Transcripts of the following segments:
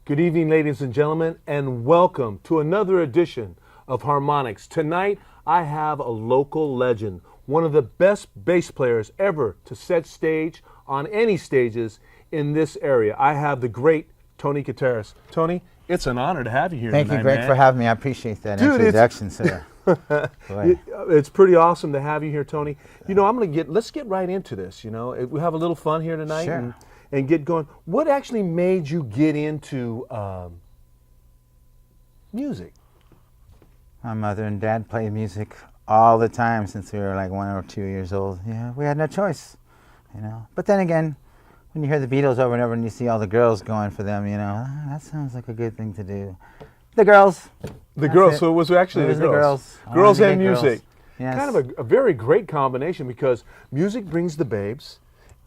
Good evening, ladies and gentlemen, and welcome to another edition of Harmonics. Tonight, I have a local legend, one of the best bass players ever to set stage on any stages in this area. I have the great Tony Gutierrez. Tony, it's an honor to have you here tonight, Thank you, Greg, for having me. I appreciate that introduction, sir. It's pretty awesome to have you here, Tony. You know, let's get right into this. You know, we have a little fun here tonight. Sure. And get going. What actually made you get into music? My mother and dad played music all the time since we were like 1 or 2 years old. Yeah, we had no choice, you know. But then again, when you hear the Beatles over and over and you see all the girls going for them, you know, that sounds like a good thing to do. The girls. The girls. So it was actually the girls. Girls and music. Yes. Kind of a very great combination because music brings the babes.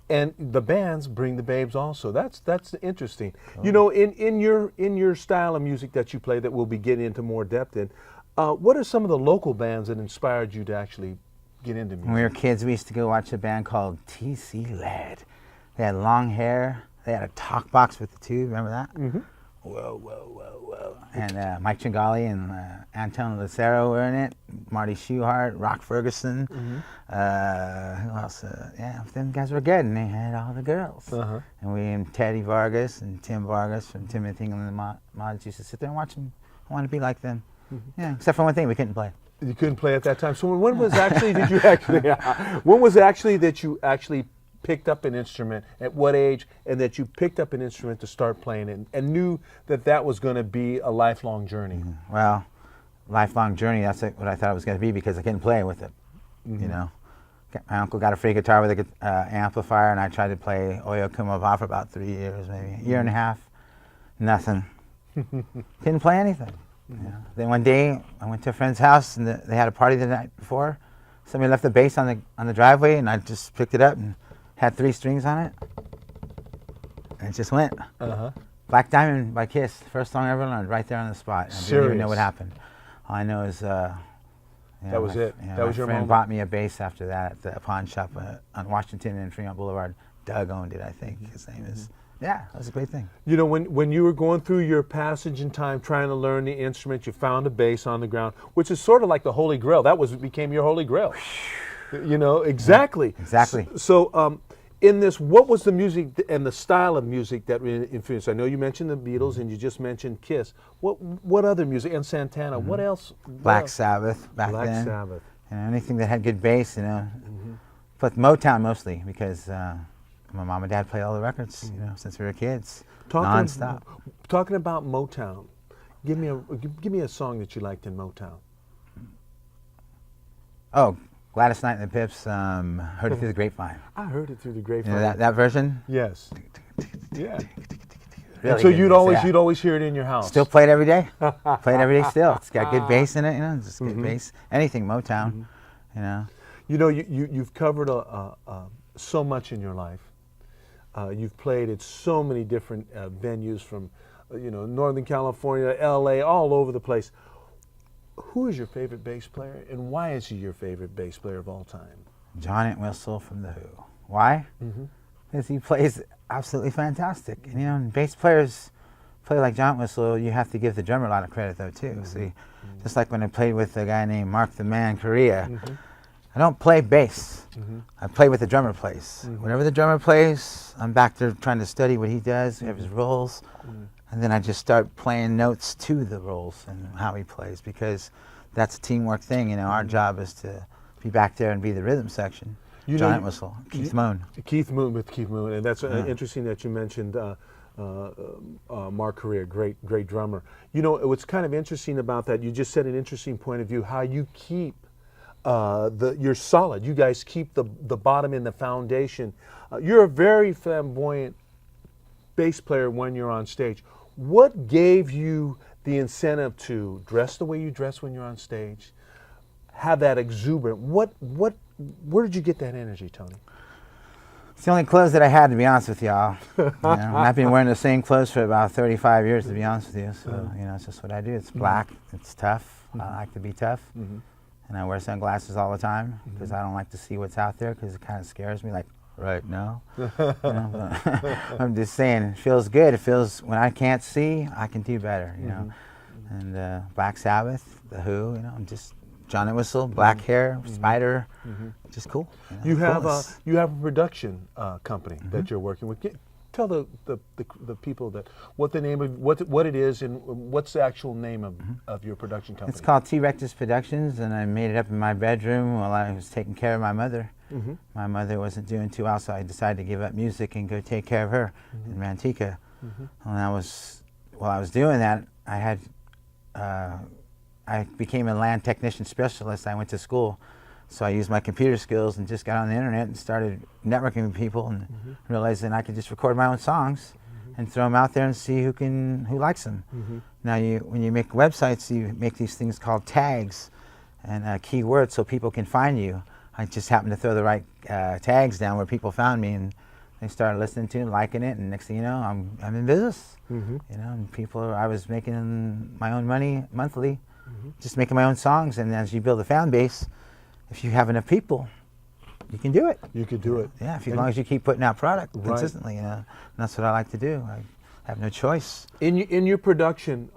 And the bands bring the babes also. That's interesting. Oh. You know, in your style of music that you play that we'll be getting into more depth in, what are some of the local bands that inspired you to actually get into music? When we were kids, we used to go watch a band called T.C. Lad. They had long hair. They had a talk box with the tube. Remember that? Mm-hmm. Whoa, whoa, whoa, whoa. And Mike Tringali and Anton Lucero were in it. Marty Schuhart, Rock Ferguson. Mm-hmm. Who else? Yeah, them guys were good, and they had all the girls. Uh-huh. And we and Teddy Vargas and Tim Vargas from Timothy and the Mods used to sit there and watch them. I want to be like them. Mm-hmm. Yeah, except for one thing, we couldn't play. You couldn't play at that time. So when was actually when was actually that you actually picked up an instrument, at what age, and that you picked up an instrument to start playing it and knew that that was going to be a lifelong journey? Mm-hmm. Well, lifelong journey, that's what I thought it was going to be because I couldn't play with it, mm-hmm. you know. My uncle got a free guitar with an amplifier, and I tried to play Oyo Kumaba for about 3 years, maybe a year and a half. Nothing. Couldn't play anything. Mm-hmm. You know? Then one day, I went to a friend's house, and they had a party the night before. Somebody left the bass on the driveway, and I just picked it up and had 3 strings on it, and it just went. Uh-huh. Black Diamond by Kiss, first song I ever learned, right there on the spot. I didn't even know what happened. All I know is that was it. That was your friend moment. Bought me a bass after that at the pawn shop on Washington and Fremont Boulevard. Doug owned it, I think. His name is. Yeah, that was a great thing. You know, when you were going through your passage in time trying to learn the instrument, you found a bass on the ground, which is sort of like the Holy Grail. That became your Holy Grail. You know, exactly. Yeah, exactly. So in this, what was the music and the style of music that influenced? I know you mentioned the Beatles and you just mentioned Kiss. What other music? And Santana. Mm-hmm. What else? Black Sabbath back then. Black Sabbath. You know, anything that had good bass, you know. Mm-hmm. But Motown mostly because my mom and dad played all the records, you know, since we were kids, nonstop. Talking about Motown, give me a song that you liked in Motown. Oh, Gladys Knight and the Pips, Heard It Through the Grapevine. I heard it through the grapevine. You know that version? Yes. Yeah. Really and so you'd always hear it in your house. Still play it every day. Play it every day still. It's got good bass in it, you know, just good mm-hmm. bass. Anything Motown, mm-hmm. you know. You know, you've covered so much in your life. You've played at so many different venues from, Northern California, L.A., all over the place. Who is your favorite bass player, and why is he your favorite bass player of all time? John Entwistle from The Who. Why? Mm-hmm. Because he plays absolutely fantastic. And, you know, when bass players play like John Entwistle, you have to give the drummer a lot of credit, though, too. Mm-hmm. See, mm-hmm. just like when I played with a guy named Mark the Man Correa, mm-hmm. I don't play bass. Mm-hmm. I play what the drummer plays. Mm-hmm. Whatever the drummer plays, I'm back there trying to study what he does. We have his rolls. Mm-hmm. And then I just start playing notes to the rolls and how he plays because that's a teamwork thing. You know, our job is to be back there and be the rhythm section. John Entwistle, Keith Moon. Keith Moon, and that's interesting that you mentioned Mark Correa, great drummer. You know, what's kind of interesting about that, you just said an interesting point of view, how you keep you're solid. You guys keep the bottom in the foundation. You're a very flamboyant bass player when you're on stage. What gave you the incentive to dress the way you dress when you're on stage, have that exuberant? Where did you get that energy, Tony? It's the only clothes that I had, to be honest with y'all. I've been wearing the same clothes for about 35 years, to be honest with you. So, it's just what I do. It's black. It's tough. I like to be tough. Mm-hmm. And I wear sunglasses all the time because I don't like to see what's out there because it kind of scares me, like right now. You know, but I'm just saying, it feels good. It feels, when I can't see, I can do better, you know. And Black Sabbath, The Who, you know, I'm just John Entwistle, black hair, spider, just cool. You have coolness. you have a production company that you're working with. Tell the people that what the name of what it is and what's the actual name of your production company. It's called TwrectusProductions, and I made it up in my bedroom while I was taking care of my mother. My mother wasn't doing too well, so I decided to give up music and go take care of her in Manteca. And while I was doing that, I became a land technician specialist. I went to school, so I used my computer skills and just got on the internet and started networking with people, and realized that I could just record my own songs and throw them out there and see who likes them. Now, when you make websites, you make these things called tags and keywords so people can find you. I just happened to throw the right tags down where people found me, and they started listening to it, liking it, and next thing you know, I'm in business. You know, and I was making my own money monthly, just making my own songs. And as you build a fan base, if you have enough people, you can do it. You can do it. Yeah, as long as you keep putting out product consistently. You know, and that's what I like to do. I have no choice. In your production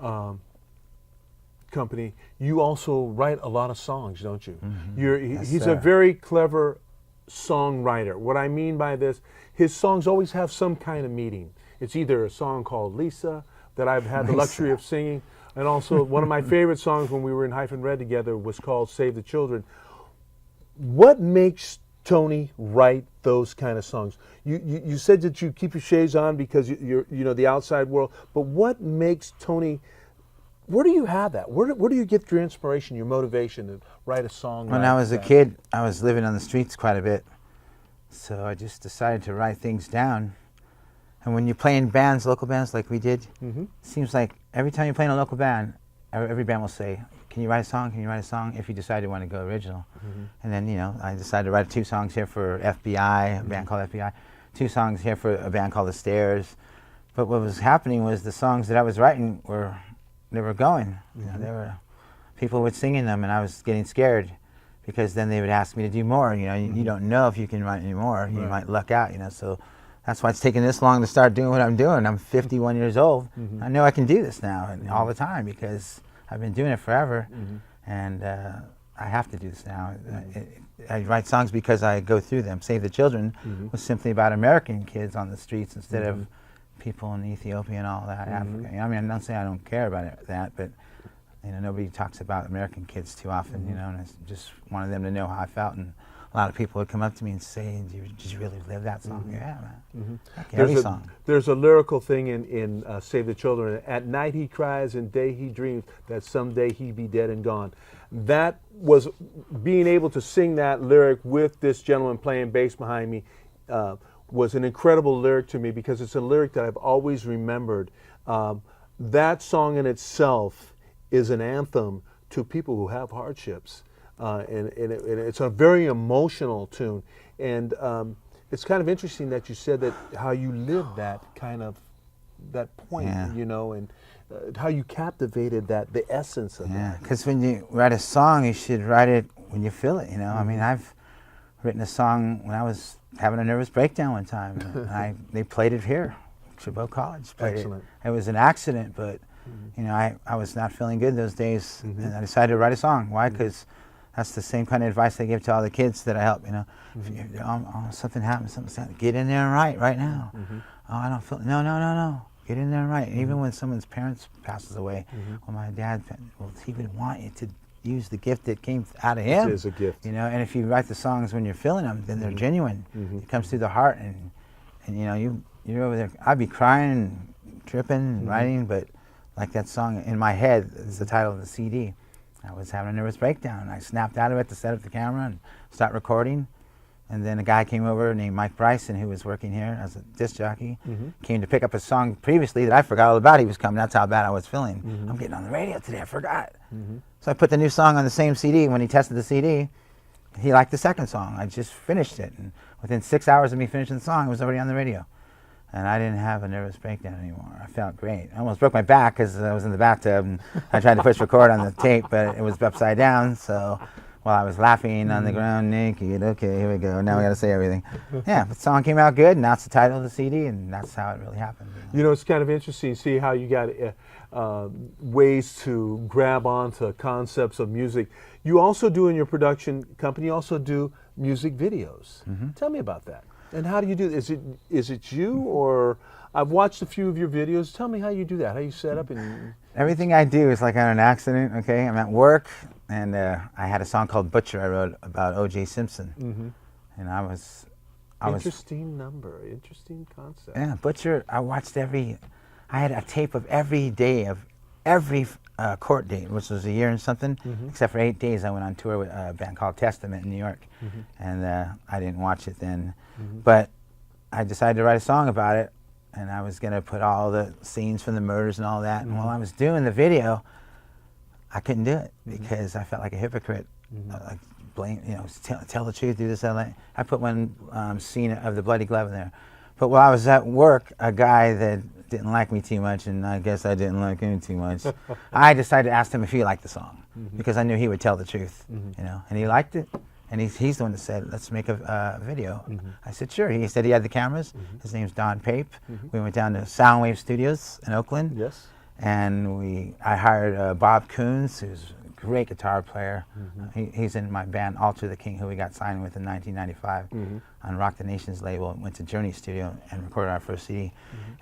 company, you also write a lot of songs, don't you? He's a very clever songwriter. What I mean by this, his songs always have some kind of meaning. It's either a song called Lisa that I've had the luxury of singing, and also one of my favorite songs when we were in Hyphen Red together was called Save the Children. What makes Tony write those kind of songs? You said that you keep your shades on because you're the outside world, but what makes Tony, where do you have that? Where do you get your inspiration, your motivation to write a song? When I was a kid, I was living on the streets quite a bit, so I just decided to write things down. And when you play in bands, local bands like we did, it seems like every time you play in a local band, every band will say, can you write a song? Can you write a song? If you decide you want to go original. And then, I decided to write 2 songs here for FBI, a band called FBI, 2 songs here for a band called The Stairs. But what was happening was the songs that I was writing they were going. People were singing them, and I was getting scared because then they would ask me to do more. You don't know if you can write any more. You might luck out, so that's why it's taken this long to start doing what I'm doing. I'm 51 years old. I know I can do this now and all the time because I've been doing it forever, and I have to do this now. I write songs because I go through them. Save the Children was simply about American kids on the streets instead of people in Ethiopia and all that, Africa. I mean, I'm not saying I don't care about that, but nobody talks about American kids too often, and I just wanted them to know how I felt. And a lot of people would come up to me and say, did you really live that song? Yeah, man. Every song. There's a lyrical thing in Save the Children. At night he cries and day he dreams that someday he be dead and gone. That was, being able to sing that lyric with this gentleman playing bass behind me was an incredible lyric to me because it's a lyric that I've always remembered. That song in itself is an anthem to people who have hardships. And it's a very emotional tune, and it's kind of interesting that you said that how you lived that point, and how you captivated the essence of that. Yeah, because when you write a song, you should write it when you feel it. I mean, I've written a song when I was having a nervous breakdown one time, and they played it here, Chabot College. Excellent. It was an accident, but I was not feeling good those days, and I decided to write a song. Why? Because that's the same kind of advice I give to all the kids that I help. If something happens, get in there and write right now. Oh, I don't feel. No. Get in there and write. Even when someone's parents passes away, when my dad, he would want you to use the gift that came out of him. It is a gift. And if you write the songs when you're feeling them, then they're genuine. It comes through the heart, and you're over there. I'd be crying and tripping and writing, but like that song in my head is the title of the CD. I was having a nervous breakdown. I snapped out of it to set up the camera and start recording. And then a guy came over named Mike Bryson, who was working here as a disc jockey, came to pick up a song previously that I forgot all about. He was coming. That's how bad I was feeling. I'm getting on the radio today. I forgot. So I put the new song on the same CD. When he tested the CD, he liked the second song. I just finished it. And within 6 hours of me finishing the song, it was already on the radio. And I didn't have a nervous breakdown anymore. I felt great. I almost broke my back because I was in the bathtub and I tried to push record on the tape, but it was upside down. So while I was laughing on the ground naked. Okay, here we go. Now we got to say everything. Yeah, the song came out good, and that's the title of the CD, and that's how it really happened. You know, it's kind of interesting to see how you got ways to grab onto concepts of music. You also do in your production company, you also do music videos. Tell me about that. And how do you do it? Is it you, or I've watched a few of your videos. Tell me how you do that, how you set up. And everything I do is like on an accident, okay? I'm at work, and I had a song called Butcher I wrote about O.J. Simpson. And I was... Interesting number, interesting concept. Yeah, Butcher, I had a tape of every day of every court date, which was a year and something, except for 8 days I went on tour with a band called Testament in New York. And I didn't watch it then. But I decided to write a song about it, and I was going to put all the scenes from the murders and all that. And while I was doing the video, I couldn't do it because I felt like a hypocrite. Like blame, you know, tell the truth, do this, that. I put one scene of the bloody glove in there. But while I was at work, a guy that didn't like me too much, and I guess I didn't like him too much, I decided to ask him if he liked the song because I knew he would tell the truth, you know, and he liked it. And he's the one that said, let's make a video. I said, sure. He said he had the cameras. His name's Don Pape. We went down to Soundwave Studios in Oakland. Yes. And I hired Bob Coons, who's a great guitar player. He's in my band Alter the King, who we got signed with in 1995 on Rock the Nation's label. Went to Journey Studio and recorded our first CD.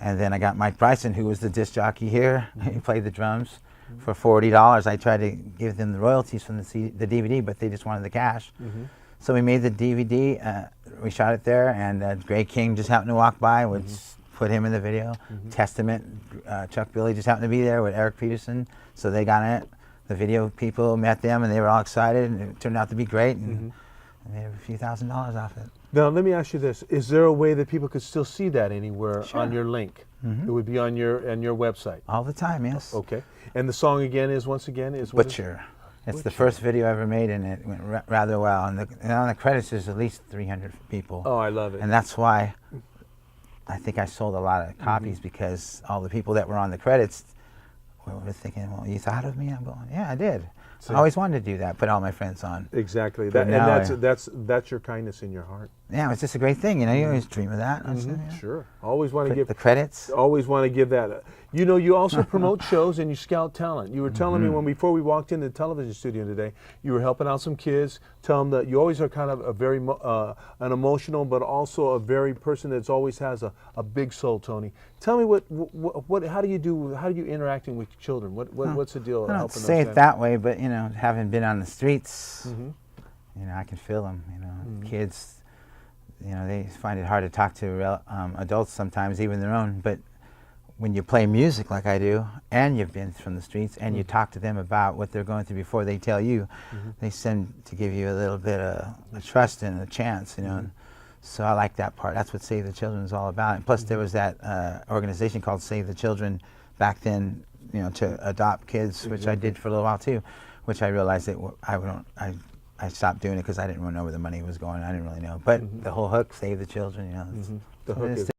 And then I got Mike Bryson, who was the disc jockey here. He played the drums. For $40, I tried to give them the royalties from the DVD, but they just wanted the cash. So we made the DVD, we shot it there, and Greg King just happened to walk by, which put him in the video. Testament, Chuck Billy just happened to be there with Eric Peterson, so they got in it. The video people met them, and they were all excited, and it turned out to be great, and I made a few $1,000s off it. Now, let me ask you this. Is there a way that people could still see that anywhere on your link? It would be on your website. All the time, yes. Okay. And the song again is Butcher. It's the first video I ever made, and it went rather well. And on the credits, there's at least 300 people. Oh, I love it. And that's why I think I sold a lot of copies, because all the people that were on the credits were thinking, well, you thought of me? I'm going, yeah, I did. I always wanted to do that, put all my friends on. Exactly. That's your kindness in your heart. Yeah, it's just a great thing. You know, you always dream of that. Sure. Always want to give the credits. Always want to give that. You know, you also promote shows and you scout talent. You were telling me before we walked into the television studio today, you were helping out some kids. Tell them that you always are kind of a very an emotional, but also a very person that's always has a big soul. Tony, tell me how do you interacting with children? What's the deal? I don't say it that way, but you know, having been on the streets, you know, I can feel them. You know, kids. You know, they find it hard to talk to adults sometimes, even their own. But when you play music like I do, and you've been from the streets, and you talk to them about what they're going through before they tell you, they tend to give you a little bit of a trust and a chance, you know. And so I like that part. That's what Save the Children is all about. And plus, there was that organization called Save the Children back then, you know, to adopt kids, which I did for a little while too, which I realized that I stopped doing it because I didn't really know where the money was going. I didn't really know. But the whole hook, Save the Children, you know. The hook is